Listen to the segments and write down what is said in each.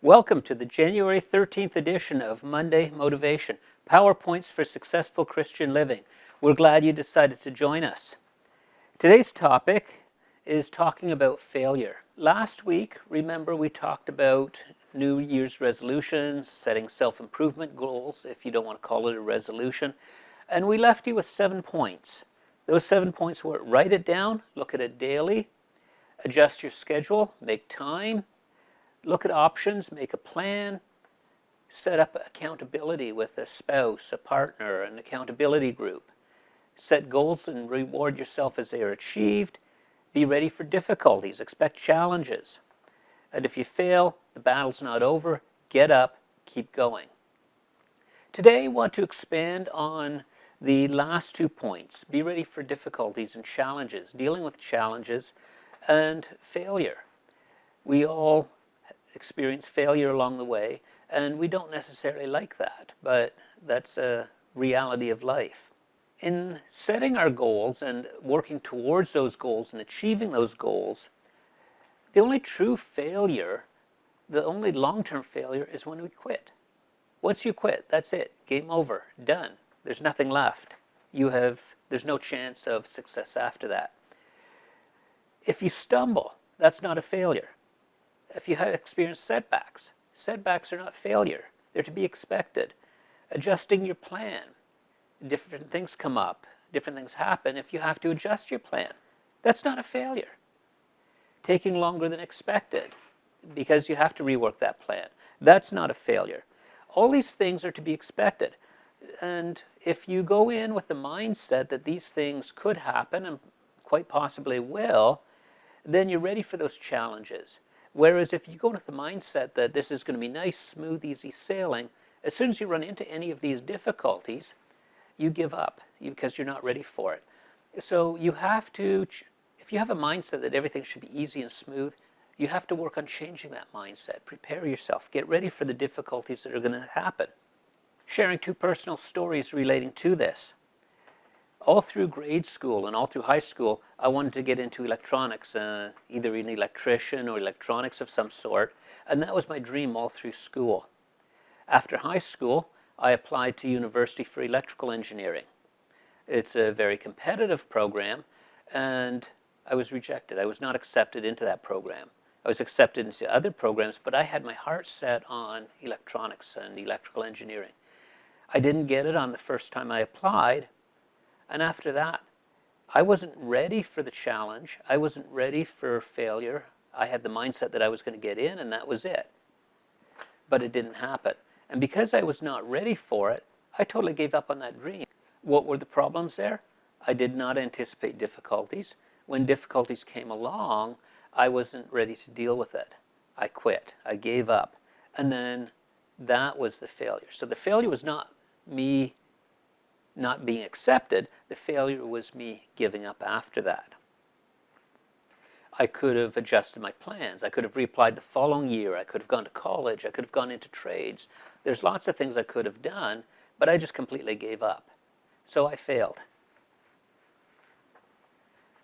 Welcome to the January 13th edition of Monday Motivation, PowerPoints for Successful Christian Living. We're glad you decided to join us. Today's topic is talking about failure. Last week, remember, we talked about New Year's resolutions, setting self-improvement goals, if you don't want to call it a resolution, and we left you with 7 points. Those 7 points were: write it down, look at it daily, adjust your schedule, make time, look at options, make a plan, set up accountability with a spouse, a partner, an accountability group, set goals and reward yourself as they are achieved, be ready for difficulties, expect challenges, and if you fail, the battle's not over, get up, keep going. Today I want to expand on the last 2 points: be ready for difficulties and challenges, dealing with challenges and failure. We all experience failure along the way, and we don't necessarily like that, but that's a reality of life. In setting our goals and working towards those goals and achieving those goals, the only true failure, the only long-term failure, is when we quit. Once you quit, that's it. Game over. Done. There's nothing left. There's no chance of success after that. If you stumble, that's not a failure. If you have experienced setbacks, setbacks are not failure. They're to be expected. Adjusting your plan. Different things come up. Different things happen. If you have to adjust your plan, that's not a failure. Taking longer than expected because you have to rework that plan, that's not a failure. All these things are to be expected. And if you go in with the mindset that these things could happen and quite possibly will, then you're ready for those challenges. Whereas if you go with the mindset that this is going to be nice, smooth, easy sailing, as soon as you run into any of these difficulties, you give up because you're not ready for it. So you have to, if you have a mindset that everything should be easy and smooth, you have to work on changing that mindset. Prepare yourself. Get ready for the difficulties that are going to happen. Sharing 2 personal stories relating to this. All through grade school and all through high school, I wanted to get into electronics, either an electrician or electronics of some sort, and that was my dream all through school. After high school, I applied to university for electrical engineering. It's a very competitive program, and I was rejected. I was not accepted into that program. I was accepted into other programs, but I had my heart set on electronics and electrical engineering. I didn't get it on the first time I applied, and after that, I wasn't ready for the challenge. I wasn't ready for failure. I had the mindset that I was going to get in, and that was it. But it didn't happen. And because I was not ready for it, I totally gave up on that dream. What were the problems there? I did not anticipate difficulties. When difficulties came along, I wasn't ready to deal with it. I quit. I gave up. And then that was the failure. So the failure was not me not being accepted. The failure was me giving up after that. I could have adjusted my plans. I could have reapplied the following year. I could have gone to college. I could have gone into trades. There's lots of things I could have done, but I just completely gave up. So I failed.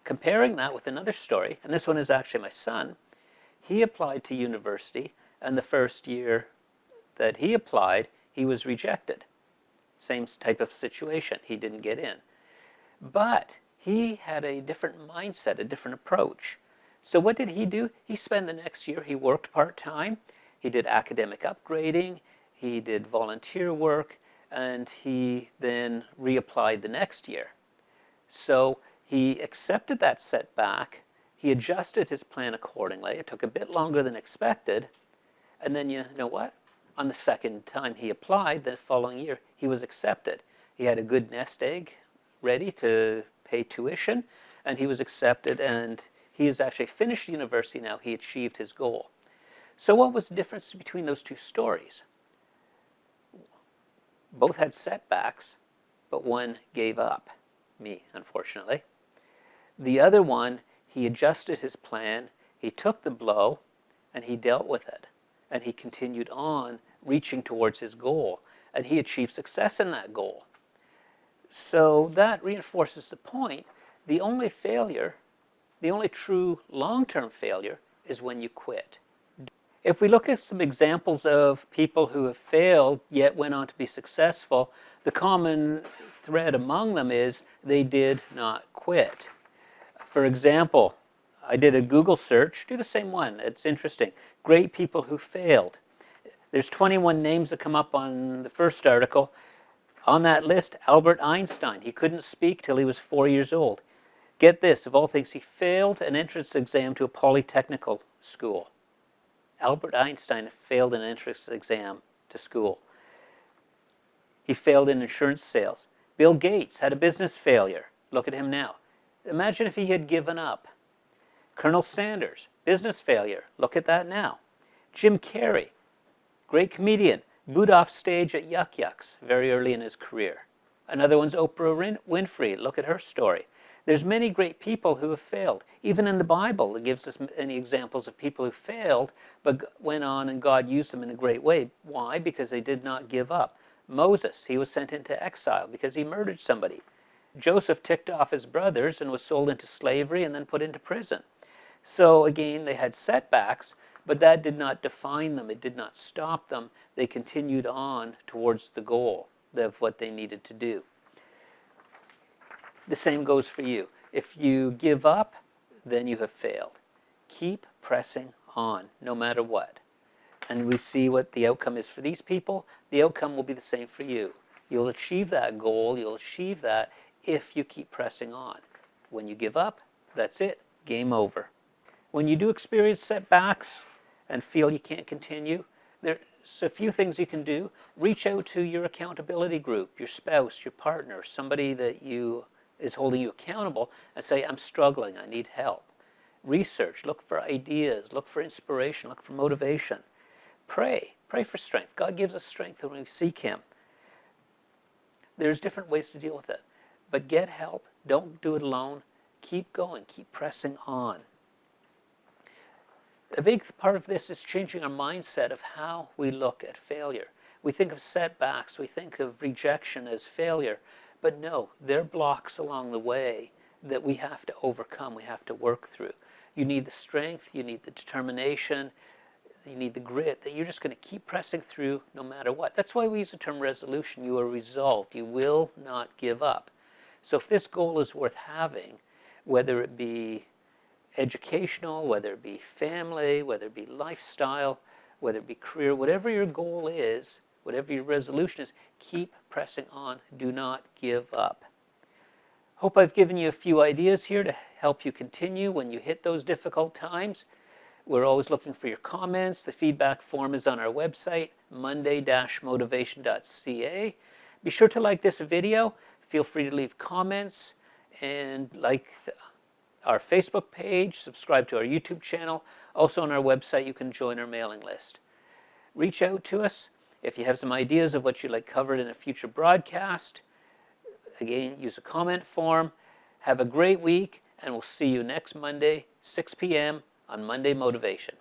Comparing that with another story, and this one is actually my son. He applied to university, and the first year that he applied, he was rejected. Same type of situation. He didn't get in. But he had a different mindset, a different approach. So what did he do? He spent the next year, he worked part-time, he did academic upgrading, he did volunteer work, and he then reapplied the next year. So he accepted that setback, he adjusted his plan accordingly. It took a bit longer than expected, and then you know what? On the second time he applied, the following year, he was accepted. He had a good nest egg ready to pay tuition, and he was accepted, and he has actually finished university now. He achieved his goal. So what was the difference between those 2 stories? Both had setbacks, but one gave up. Me, unfortunately. The other one, he adjusted his plan, he took the blow, and he dealt with it. And he continued on reaching towards his goal, and he achieved success in that goal. So that reinforces the point. The only failure, the only true long-term failure, is when you quit. If we look at some examples of people who have failed yet went on to be successful, the common thread among them is they did not quit. For example, I did a Google search. Do the same one. It's interesting. Great people who failed. There's 21 names that come up on the first article. On that list, Albert Einstein. He couldn't speak till he was 4 years old. Get this, of all things, he failed an entrance exam to a polytechnical school. Albert Einstein failed an entrance exam to school. He failed in insurance sales. Bill Gates had a business failure. Look at him now. Imagine if he had given up. Colonel Sanders, business failure. Look at that now. Jim Carrey, great comedian, booed off stage at Yuck Yucks very early in his career. Another one's Oprah Winfrey. Look at her story. There's many great people who have failed. Even in the Bible, it gives us many examples of people who failed, but went on and God used them in a great way. Why? Because they did not give up. Moses, he was sent into exile because he murdered somebody. Joseph ticked off his brothers and was sold into slavery and then put into prison. So again, they had setbacks, but that did not define them. It did not stop them. They continued on towards the goal of what they needed to do. The same goes for you. If you give up, then you have failed. Keep pressing on, no matter what. And we see what the outcome is for these people. The outcome will be the same for you. You'll achieve that goal. You'll achieve that if you keep pressing on. When you give up, that's it. Game over. When you do experience setbacks and feel you can't continue, there's a few things you can do. Reach out to your accountability group, your spouse, your partner, somebody that is holding you accountable, and say, I'm struggling, I need help. Research, look for ideas, look for inspiration, look for motivation. Pray for strength. God gives us strength when we seek Him. There's different ways to deal with it. But get help. Don't do it alone. Keep going. Keep pressing on. A big part of this is changing our mindset of how we look at failure. We think of setbacks. We think of rejection as failure. But no, they're blocks along the way that we have to overcome. We have to work through. You need the strength. You need the determination. You need the grit that you're just going to keep pressing through no matter what. That's why we use the term resolution. You are resolved. You will not give up. So if this goal is worth having, whether it be educational, whether it be family, whether it be lifestyle, whether it be career, whatever your goal is, whatever your resolution is, keep pressing on. Do not give up. Hope I've given you a few ideas here to help you continue when you hit those difficult times. We're always looking for your comments. The feedback form is on our website, monday-motivation.ca. Be sure to like this video. Feel free to leave comments and like our Facebook page, subscribe to our YouTube channel. Also on our website, you can join our mailing list. Reach out to us if you have some ideas of what you'd like covered in a future broadcast. Again, use a comment form. Have a great week, and we'll see you next Monday, 6 p.m. on Monday Motivation.